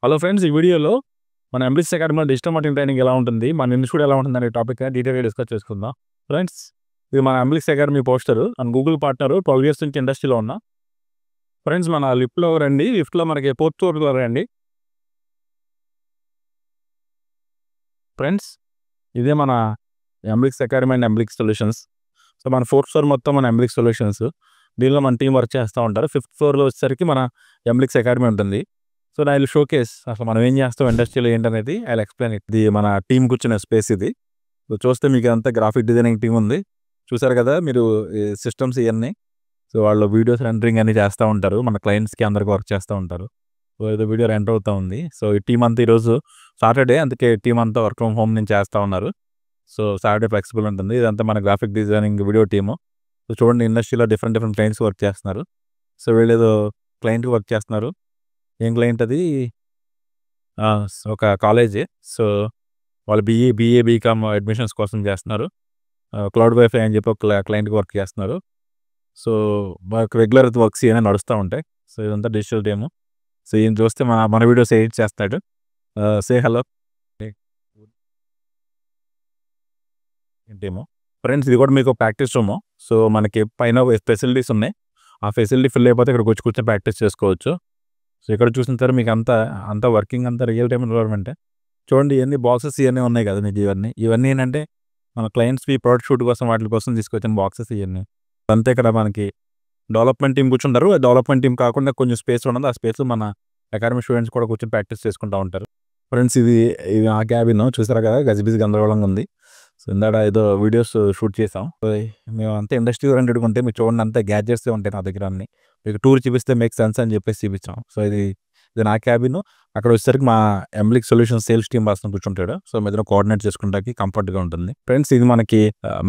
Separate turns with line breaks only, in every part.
Hello friends, ఈ వీడియోలో మన ఎంబ్లిక్స్ అకాడమీలో డిజిటల్ మార్కెటింగ్ ట్రైనింగ్ ఎలా ఉంటుంది, మన ఇన్స్టిట్యూట్ ఎలా ఉంటుంది అనే టాపిక్ డీటెయిల్గా డిస్కస్ చేసుకుందాం. ఫ్రెండ్స్, ఇది మన Emblix academy poster and Google partner 12 years నుంచి ఇండస్ట్రీలో ఉన్నా. ఫ్రెండ్స్, మన లిఫ్ట్లో రండి, లిఫ్ట్లో మనకి 4th floor రండి. ఫ్రెండ్స్, ఇదే మన Emblix academy and ఎంబ్లిక్స్ solutions. So మన 4th floor మొత్తం మన ఎంబ్లిక్స్ సొల్యూషన్స్. దీనిలో మన టీం వర్క్ చేస్తూ ఉంటారు. 5th floorలో వచ్చేసరికి మన ఎంబ్లిక్స్ అకాడమీ ఉంటుంది. సో ఐ విల్ షోకేస్ అసలు మనం ఏం చేస్తాం ఇండస్ట్రీలో ఏంటనేది. I will explain it. ఇది మన టీం కూర్చున్న స్పేస్ ఇది. సో చూస్తే మీకు అంతా గ్రాఫిక్ డిజైనింగ్ టీం ఉంది. చూసారు కదా మీరు సిస్టమ్స్ ఇవన్నీ. సో వాళ్ళు వీడియోస్ రెండరింగ్ అన్ని చేస్తూ ఉంటారు. మన క్లయింట్స్కి అందరికి వర్క్ చేస్తూ ఉంటారు. సో ఏదో వీడియో రెండర్ అవుతూ ఉంది. సో ఈ టీం అంతా ఈరోజు సాటర్డే, అందుకే టీం అంతా వర్క్ ఫ్రమ్ హోమ్ నుంచి చేస్తూ ఉన్నారు. సో సాటర్డే ఫ్లెక్సిబుల్ ఉంటుంది. ఇదంతా మన graphic designing video team. So చూడండి, ఇండస్ట్రీలో డిఫరెంట్ క్లయింట్స్ వర్క్ చేస్తున్నారు. సో వీళ్ళు ఏదో క్లయింట్కి వర్క్ చేస్తున్నారు. ఏం క్లయింట్ అది? ఒక కాలేజీ. సో వాళ్ళు BA BCom అడ్మిషన్స్ కోసం చేస్తున్నారు. క్లౌడ్ వైఫై అని చెప్పి ఒక క్లయింట్కి వర్క్ చేస్తున్నారు. సో మాకు రెగ్యులర్ వర్క్స్ ఏమైనా నడుస్తూ ఉంటాయి. సో ఇదంతా డిజిటల్ టీము. సో ఈయన చూస్తే మన వీడియోస్ ఎడిట్ చేస్తాడు. సే హలో టీము. ఫ్రెండ్స్, ఇది కూడా మీకు ప్రాక్టీస్ రూము. సో మనకి పైన ఫెసిలిటీస్ ఉన్నాయి. ఆ ఫెసిలిటీ ఫిల్ అయిపోతే ఇక్కడ కూర్చొని ప్రాక్టీస్ చేసుకోవచ్చు. సో ఇక్కడ చూసిన తర్వాత మీకు అంతా వర్కింగ్ అంతా రియల్ టైం ఎన్విరాన్మెంట్. చూడండి, ఇవన్నీ బాక్సెస్ ఇవన్నీ ఉన్నాయి కదా మీకు. ఇవన్నీ ఏంటంటే మన క్లయింట్స్కి ప్రోడక్ట్ షూట్ కోసం వాటి కోసం తీసుకొచ్చిన బాక్సెస్ ఇవన్నీ. అంతే ఇక్కడ మనకి డెవలప్మెంట్ టీం కూర్చుంటారు. డెవలప్మెంట్ టీం కాకుండా కొంచెం స్పేస్ ఉండదు. ఆ స్పేస్లో మన అకాడమీ స్టూడెంట్స్ కూడా కూర్చొని ప్రాక్టీస్ చేసుకుంటూ ఉంటారు. ఫ్రెండ్స్, ఇది ఆ క్యాబిన్ చూసారా కదా, గజిబిజి గందరగోళంగా ఉంది. సో ఇందాక ఏదో వీడియోస్ షూట్ చేసాం. మేము అంతా ఇండస్ట్రీ ఓరియంటెడ్గా ఉంటే మీరు చూడండి, అంతా గ్యాడ్జెట్స్ ఉంటాయి నా దగ్గర అన్ని. మీకు టూర్ చూపిస్తే మేక్ సెన్స్ అని చెప్పేసి చూపించాం. సో ఇది నా క్యాబిన్. అక్కడ వచ్చేసరికి మా ఎంబ్లిక్స్ సొల్యూషన్ సేల్స్ టీం పర్సన్ కూర్చుంటాడు. సో మీద కోఆర్డినేట్ చేసుకుంటానికి కంఫర్ట్గా ఉంటుంది. ఫ్రెండ్స్, ఇది మనకి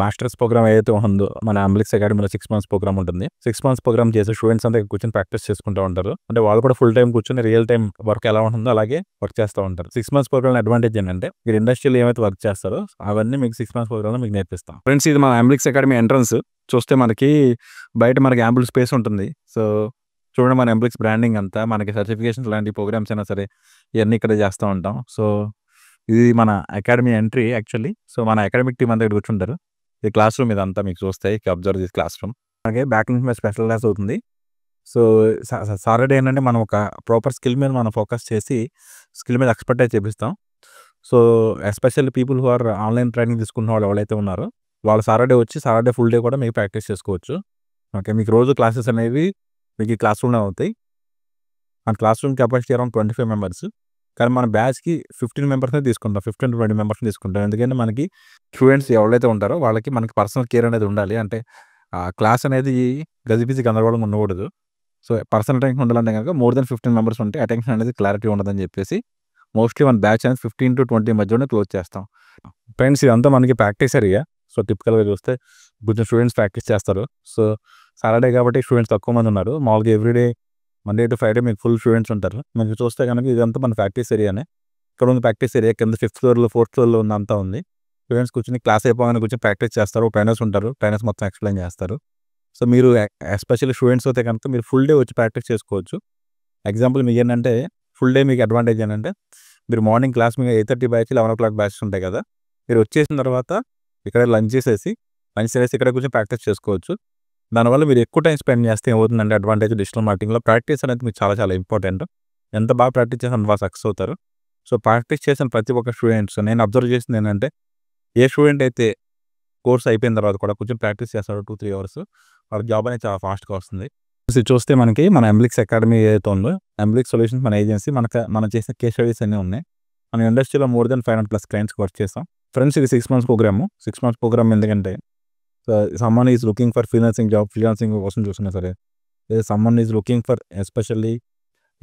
మాస్టర్స్ ప్రోగ్రామ్ ఏదైతే ఉందో మన ఎంబ్లిక్స్ అకాడమీలో 6 months ప్రోగ్రామ్ ఉంటుంది. 6 months ప్రోగ్రామ్ చేసే స్టూడెంట్స్ అంతా కూర్చొని ప్రాక్టీస్ చేసుకుంటూ ఉంటారు. అంటే వాళ్ళు కూడా ఫుల్ టైం కూర్చొని రియల్ టైం వర్క్ ఎలా ఉంటుందో అలాగే వర్క్ చేస్తూ ఉంటారు. 6 months ప్రోగ్రామ్ అడ్వాంటేజ్ ఏంటంటే మీరు ఇండస్ట్రీలో ఏమైతే వర్క్ చేస్తారో అవన్నీ మీకు 6 months ప్రోగ్రామ్ మీకు నేర్పిస్తాం. ఫ్రెండ్స్, ఇది మన ఎంబ్లిక్స్ అకాడమీ ఎంట్రన్స్. చూస్తే మనకి బయట మనకి యాంబుల్ స్పేస్ ఉంటుంది. సో చూడండి, మన ఎంబ్లిక్స్ బ్రాండింగ్ అంతా మనకి సర్టిఫికేషన్స్ లాంటి ప్రోగ్రామ్స్ అయినా సరే ఇవన్నీ ఇక్కడ చేస్తూ ఉంటాం. సో ఇది మన అకాడమీ ఎంట్రీ యాక్చువల్లీ. సో మన అకాడమిక్ టీం అంతా ఇక్కడ కూర్చుంటారు. ఇది క్లాస్ రూమ్. ఇదంతా మీకు చూస్తాయి. Observe this class room. అలాగే బ్యాక్ నుంచి మీద స్పెషల్ క్లాస్ అవుతుంది. సో సాటర్డే ఏంటంటే మనం ఒక ప్రాపర్ స్కిల్ మీద మనం ఫోకస్ చేసి స్కిల్ మీద ఎక్స్పర్టైజ్ చేపిస్తాం. So especially people who are online training తీసుకున్న వాళ్ళు ఎవరైతే ఉన్నారో వాళ్ళు సాటర్డే ఫుల్ డే కూడా మీకు ప్రాక్టీస్ చేసుకోవచ్చు. ఓకే, మీకు రోజు క్లాసెస్ అనేవి మీకు ఈ క్లాస్ రూమ్లో అవుతాయి. ఆ class room capacity around 25 members. కానీ మన బ్యాచ్కి 15 members తీసుకుంటాం. 15 to 20 members తీసుకుంటాం. ఎందుకంటే మనకి స్టూడెంట్స్ ఎవరైతే ఉంటారో వాళ్ళకి మనకి పర్సనల్ కేర్ అనేది ఉండాలి. అంటే ఆ క్లాస్ అనేది గజిబిజి గందరగోళంగా ఉండకూడదు. సో పర్సనల్ అటెన్షన్ ఉండాలంటే కనుక మోర్ దెన్ 15 members ఉంటే అటెన్షన్ అనేది క్లారిటీ ఉండదని చెప్పేసి మోస్ట్లీ మన బ్యాచ్ అనేది 15 to 20 మధ్యలోనే క్లోజ్ చేస్తాం. ఫ్రెండ్స్, ఇదంతా మనకి ప్రాక్టీస్ ఏరియా. సో టిపికల్గా చూస్తే కొంచెం స్టూడెంట్స్ ప్రాక్టీస్ చేస్తారు. సో సాటర్డే కాబట్టి స్టూడెంట్స్ తక్కువ మంది ఉన్నారు. మామూలుగా ఎవ్రీడే మండే టు ఫ్రైడే మీకు ఫుల్ స్టూడెంట్స్ ఉంటారు. మీకు చూస్తే కనుక ఇదంతా మన ప్రాక్టీస్ ఏరియానే. ఇక్కడ ఉంది ప్రాక్టీస్ ఏరియా. కింద 5th floorలో 4th floorలో ఉన్నంతా ఉంది. స్టూడెంట్స్ కూర్చొని క్లాస్ అయిపోగానే కూర్చొని ప్రాక్టీస్ చేస్తారు. ట్రైనర్స్ ఉంటారు. ట్రైనర్స్ మొత్తం ఎక్స్ప్లెయిన్ చేస్తారు. సో మీరు ఎస్పెషల్లీ స్టూడెంట్స్ అయితే కనుక మీరు ఫుల్ డే వచ్చి ప్రాక్టీస్ చేసుకోవచ్చు. ఎగ్జాంపుల్ మీకు ఏంటంటే ఫుల్ డే మీకు అడ్వాంటేజ్ ఏంటంటే మీరు మార్నింగ్ క్లాస్ మీకు 8:30 బ్యాచ్ 11 o'clock బ్యాచెస్ ఉంటాయి కదా. మీరు వచ్చేసిన తర్వాత ఇక్కడ లంచ్ చేసేసి ఇక్కడ కూర్చొని ప్రాక్టీస్ చేసుకోవచ్చు. దానివల్ల మీరు ఎక్కువ టైం స్పెండ్ చేస్తే ఏమవుతుందంటే అడ్వాంటేజ్ డిజిటల్ మార్కెటింగ్లో ప్రాక్టీస్ అనేది మీకు చాలా చాలా ఇంపార్టెంట్. ఎంత బాగా ప్రాక్టీస్ చేసిన బాగా సక్సెస్ అవుతారు. సో ప్రాక్టీస్ చేసిన ప్రతి ఒక్క స్టూడెంట్స్ నేను అబ్జర్వ్ చేసింది ఏంటంటే ఏ స్టూడెంట్ అయితే కోర్స్ అయిపోయిన తర్వాత కూడా కొంచెం ప్రాక్టీస్ చేస్తాడు 2-3 hours, వాళ్ళకి జాబ్ అనేది చాలా ఫాస్ట్గా వస్తుంది. చూస్తే మనకి మన ఎంబ్లిక్స్ అకాడమీ ఏదైతే ఉందో ఎంబ్లిక్స్ సొల్యూషన్స్ మన ఏజెన్సీ మనం చేసిన కేస్ స్టడీస్ అన్నీ ఉన్నాయి. మన ఇండస్ట్రీలో మోర్ దెన్ 500+ క్లయింట్స్కి వర్క్ చేస్తాం. ఫ్రెండ్స్, ఇది 6 months ప్రోగ్రాము. 6 months ప్రోగ్రామ్ ఎందుకంటే someone is looking for freelancing కోసం చూసినా సరే, someone is looking for especially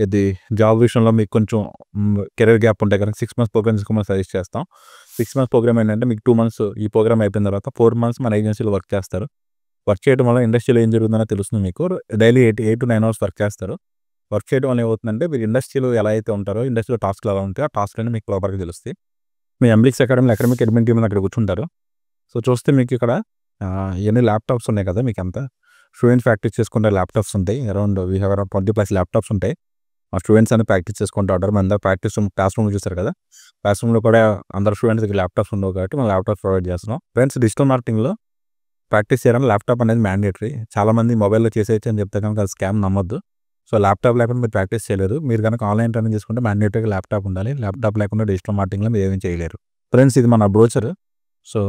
ఇది జాబ్ విషయంలో మీకు కొంచెం కెరీర్ గ్యాప్ ఉంటే కనుక 6 months ప్రోగ్రామ్ తీసుకోమని సజెస్ట్ చేస్తాం. 6 months ప్రోగ్రామ్ ఏంటంటే మీకు 2 months ఈ ప్రోగ్రామ్ అయిపోయిన తర్వాత 4 months మన ఏజెన్సీలో వర్క్ చేస్తారు. వర్క్ చేయడం వల్ల ఇండస్ట్రీలో ఏం జరుగుతుందో తెలుస్తుంది మీకు. డైలీ 8 to 9 hours వర్క్ చేస్తారు. వర్క్ చేయడం వల్ల ఏమవుతుందంటే మీరు ఇండస్ట్రీలో ఎలా అయితే ఉంటారో ఇండస్ట్రీలో టాస్క్లు ఎలా ఉంటాయో ఆ టాస్క్లన్నీ మీకు ప్రాపర్గా తెలుస్తాయి. మీ ఎంబ్లిక్స్ అకాడమీలో అకాడమిక్ అడ్మిన్ టీం అక్కడ కూర్చుంటారు. సో చూస్తే మీకు ఇక్కడ ఇవన్నీ ల్యాప్టాప్స్ ఉన్నాయి కదా. మీకు అంతా స్టూడెంట్స్ ప్రాక్టీస్ చేసుకుంటే ల్యాప్టాప్స్ ఉంటాయి. వీ హ్యావ్ అరౌండ్ 20+ ల్యాప్టాప్స్ ఉంటాయి. మా స్టూడెంట్స్ అని ప్రాక్టీస్ చేసుకుంటూ ఉంటారు. మన ప్రాక్టీస్ రూమ్ క్లాస్ రూమ్ చూస్తారు కదా, క్లాస్ రూమ్లో కూడా అందరు స్టూడెంట్స్కి ల్యాప్టాప్స్ ఉండవు కాబట్టి మనం ల్యాప్టాప్స్ ప్రొవైడ్ చేస్తున్నాం. ఫ్రెండ్స్, డిజిటల్ మార్కెటింగ్లో ప్రాక్టీస్ చేయడానికి ల్యాప్టాప్ అనేది మ్యాండేటరీ. చాలామంది మొబైల్లో చేసేయచ్చు అని చెప్తే కనుక అది స్కామ్, నమ్మొద్దు. సో ల్యాప్టాప్ లేకుండా మీరు ప్రాక్టీస్ చేయలేరు. మీరు కనుక ఆన్లైన్ ట్రైనింగ్ చేసుకుంటే మ్యాండేటరీగా ల్యాప్టాప్ ఉండాలి. ల్యాప్టాప్ లేకుండా డిజిటల్ మార్కెటింగ్లో మీరు ఏమీ చేయలేరు. ఫ్రెండ్స్, ఇది మన బ్రోచర్. సో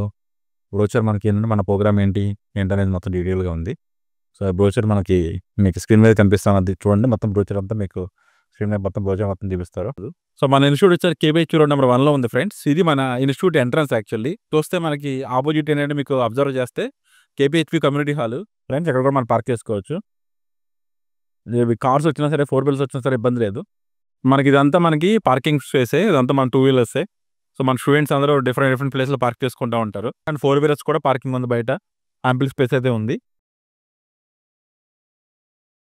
బ్రోచర్ మనకి ఏంటంటే మన ప్రోగ్రామ్ ఏంటనేది మొత్తం డీటెయిల్గా ఉంది. సో బ్రోచర్ మీకు స్క్రీన్ మీద కనిపిస్తున్నది చూడండి. మొత్తం బ్రోచర్ అంతా మీకు స్క్రీన్ మీద బ్రోచర్ మొత్తం చూపిస్తారు. సో మన ఇన్స్టిట్యూట్ వచ్చారు కేబిహెచ్పి రోడ్ నెంబర్ 1లో ఉంది ఫ్రెండ్స్. ఇది మన ఇన్స్టిట్యూట్ ఎంట్రన్స్. యాక్చువల్లీ చూస్తే మనకి ఆపోజిట్ ఏంటంటే మీకు అబ్జర్వ్ చేస్తే కేబిహెచ్పి కమ్యూనిటీ హాల్. ఫ్రెండ్స్, ఎక్కడ కూడా మనం పార్క్ చేసుకోవచ్చు. కార్స్ వచ్చినా సరే, 4 వీలర్స్ వచ్చినా సరే ఇబ్బంది లేదు. ఇదంతా పార్కింగ్ స్పేసే. ఇదంతా మన 2 వీలర్సే. సో మన స్టూడెంట్స్ అందరూ డిఫరెంట్ ప్లేస్లో పార్క్ చేసుకుంటూ ఉంటారు. అండ్ 4 వీలర్స్ కూడా పార్కింగ్ ఉంది బయట. యాంపిల్ స్పేస్ అయితే ఉంది.